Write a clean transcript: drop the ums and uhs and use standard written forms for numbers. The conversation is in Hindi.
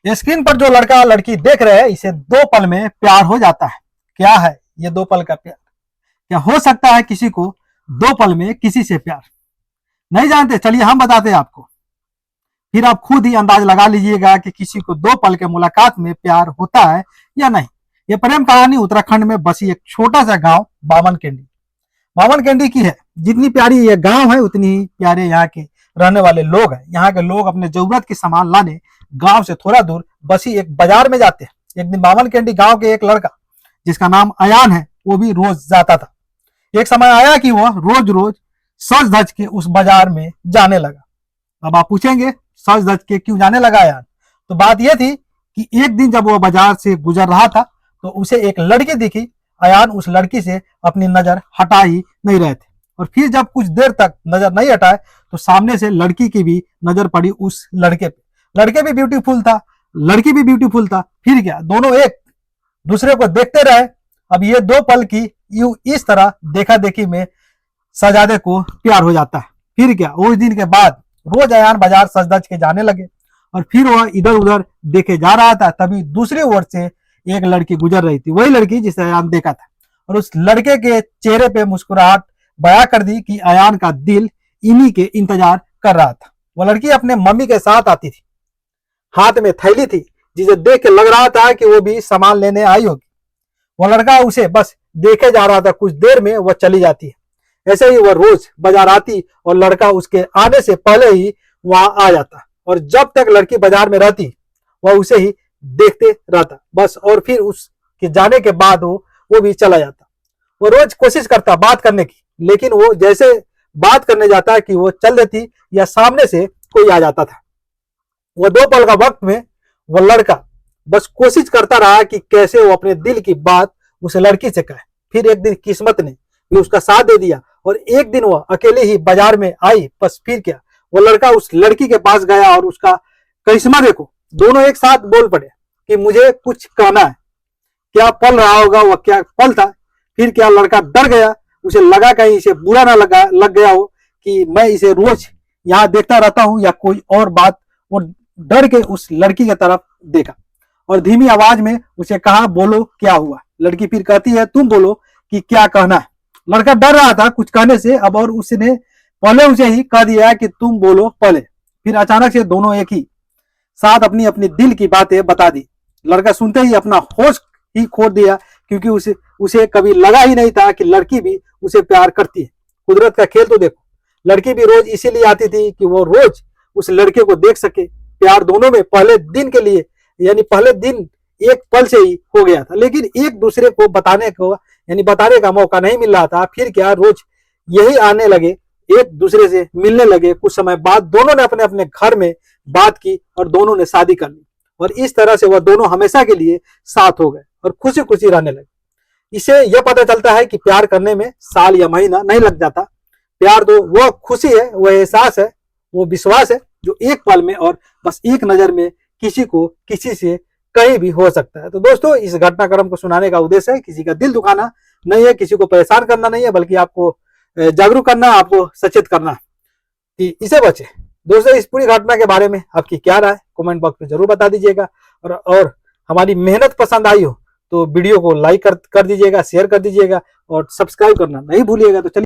ये स्क्रीन पर जो लड़का लड़की देख रहे हैं, इसे 2 पल में प्यार हो जाता है। क्या है ये 2 पल का प्यार? क्या हो सकता है किसी को 2 पल में किसी से प्यार? नहीं जानते? चलिए हम बताते हैं आपको, फिर आप खुद ही अंदाज लगा लीजिएगा कि किसी को 2 पल के मुलाकात में प्यार होता है या नहीं। ये प्रेम कहानी उत्तराखंड में बसी एक छोटा सा गांव बावन कैंडी की है। जितनी प्यारी ये गांव है उतनी ही प्यारे यहाँ के रहने वाले लोग हैं। यहाँ के लोग अपने जरूरत की सामान लाने गांव से थोड़ा दूर बसी एक बाजार में जाते हैं। एक दिन बावन कैंडी गांव के एक लड़का जिसका नाम अयान है, वो भी रोज जाता था। एक समय आया कि वह रोज रोज सज धज के उस बाजार में जाने लगा। अब आप पूछेंगे सज धज के क्यों जाने लगा अयान? तो बात यह थी कि एक दिन जब वह बाजार से गुजर रहा था तो उसे एक लड़की दिखी। अयान उस लड़की से अपनी नजर हटा ही नहीं रहे थे, और फिर जब कुछ देर तक नजर नहीं हटाए तो सामने से लड़की की भी नजर पड़ी उस लड़के पे। लड़के भी ब्यूटीफुल था, लड़की भी ब्यूटीफुल था। फिर क्या, दोनों एक दूसरे को देखते रहे। अब ये 2 पल की यूं इस तरह देखा देखी में शहजादे को प्यार हो जाता है। फिर क्या, उस दिन के बाद रोज अयान बाजार सज धज के जाने लगे, और फिर वह इधर उधर देखे जा रहा था। तभी दूसरी ओर से एक लड़की गुजर रही थी, वही लड़की जिसे अयान देखा था, और उस लड़के के चेहरे पे मुस्कुराहट बयां कर दी कि अयान का दिल इन्हीं के इंतजार कर रहा था। वो लड़की अपने मम्मी के साथ आती थी, हाथ में थैली थी, जिसे देख के लग रहा था कि वो भी सामान लेने आई होगी। वो लड़का उसे बस देखे जा रहा था। कुछ देर में वह चली जाती है। ऐसे ही वह रोज बाजार आती और लड़का उसके आने से पहले ही वहां आ जाता, और जब तक लड़की बाजार में रहती वह उसे ही देखते रहता बस। और फिर उसके जाने के बाद वो भी चला जाता। वो रोज कोशिश करता बात करने की, लेकिन वो जैसे बात करने जाता कि वो चल देती या सामने से कोई आ जाता था। वो 2 पल का वक्त में वो लड़का बस कोशिश करता रहा कि कैसे वो अपने दिल की बात उस लड़की से कहे। फिर एक दिन किस्मत ने भी उसका साथ दे दिया, और एक दिन वह अकेले ही बाजार में आई। बस फिर क्या, वो लड़का उस लड़की के पास गया और उसका करिश्मा देखो, दोनों एक साथ बोल पड़े कि मुझे कुछ कहना है। क्या पल रहा होगा, वह क्या पल था। फिर क्या, लड़का डर गया। उसे लगा कहीं इसे बुरा ना लग गया हो कि मैं इसे रोज यहाँ देखता रहता हूँ या कोई और बात। वो डर के उस लड़की की तरफ देखा और धीमी आवाज में उसे कहा, बोलो क्या हुआ। लड़की फिर कहती है, तुम बोलो कि क्या कहना है। लड़का डर रहा था कुछ कहने से अब, और उसने पहले उसे ही कह दिया कि तुम बोलो पहले। फिर अचानक से दोनों एक ही साथ अपनी अपनी दिल की बातें बता दी। लड़का सुनते ही अपना होश ही खो दिया, क्योंकि उसे कभी लगा ही नहीं था कि लड़की भी उसे प्यार करती है। कुदरत का खेल तो देखो, लड़की भी रोज इसीलिए आती थी कि वो रोज उस लड़के को देख सके। प्यार दोनों में पहले दिन के लिए, यानी पहले दिन एक पल से ही हो गया था, लेकिन एक दूसरे को बताने का मौका नहीं मिल रहा था। फिर क्या, रोज यही आने लगे, एक दूसरे से मिलने लगे। कुछ समय बाद दोनों ने अपने अपने घर में बात की और दोनों ने शादी कर ली, और इस तरह से वह दोनों हमेशा के लिए साथ हो गए और खुशी खुशी रहने लगे। इससे यह पता चलता है कि प्यार करने में साल या महीना नहीं लग जाता। प्यार तो वह खुशी है, वह एहसास है, वो विश्वास है जो एक पल में और बस एक नजर में किसी को किसी से कहीं भी हो सकता है। तो दोस्तों, इस घटनाक्रम को सुनाने का उद्देश्य है किसी का दिल दुखाना नहीं है, किसी को परेशान करना नहीं है, बल्कि आपको जागरूक करना, आपको सचेत करना कि इसे बचे। दोस्तों, इस पूरी घटना के बारे में आपकी क्या राय कमेंट बॉक्स में जरूर बता दीजिएगा, और हमारी मेहनत पसंद आई हो तो वीडियो को लाइक कर दीजिएगा, शेयर कर दीजिएगा और सब्सक्राइब करना नहीं भूलिएगा। तो चलिए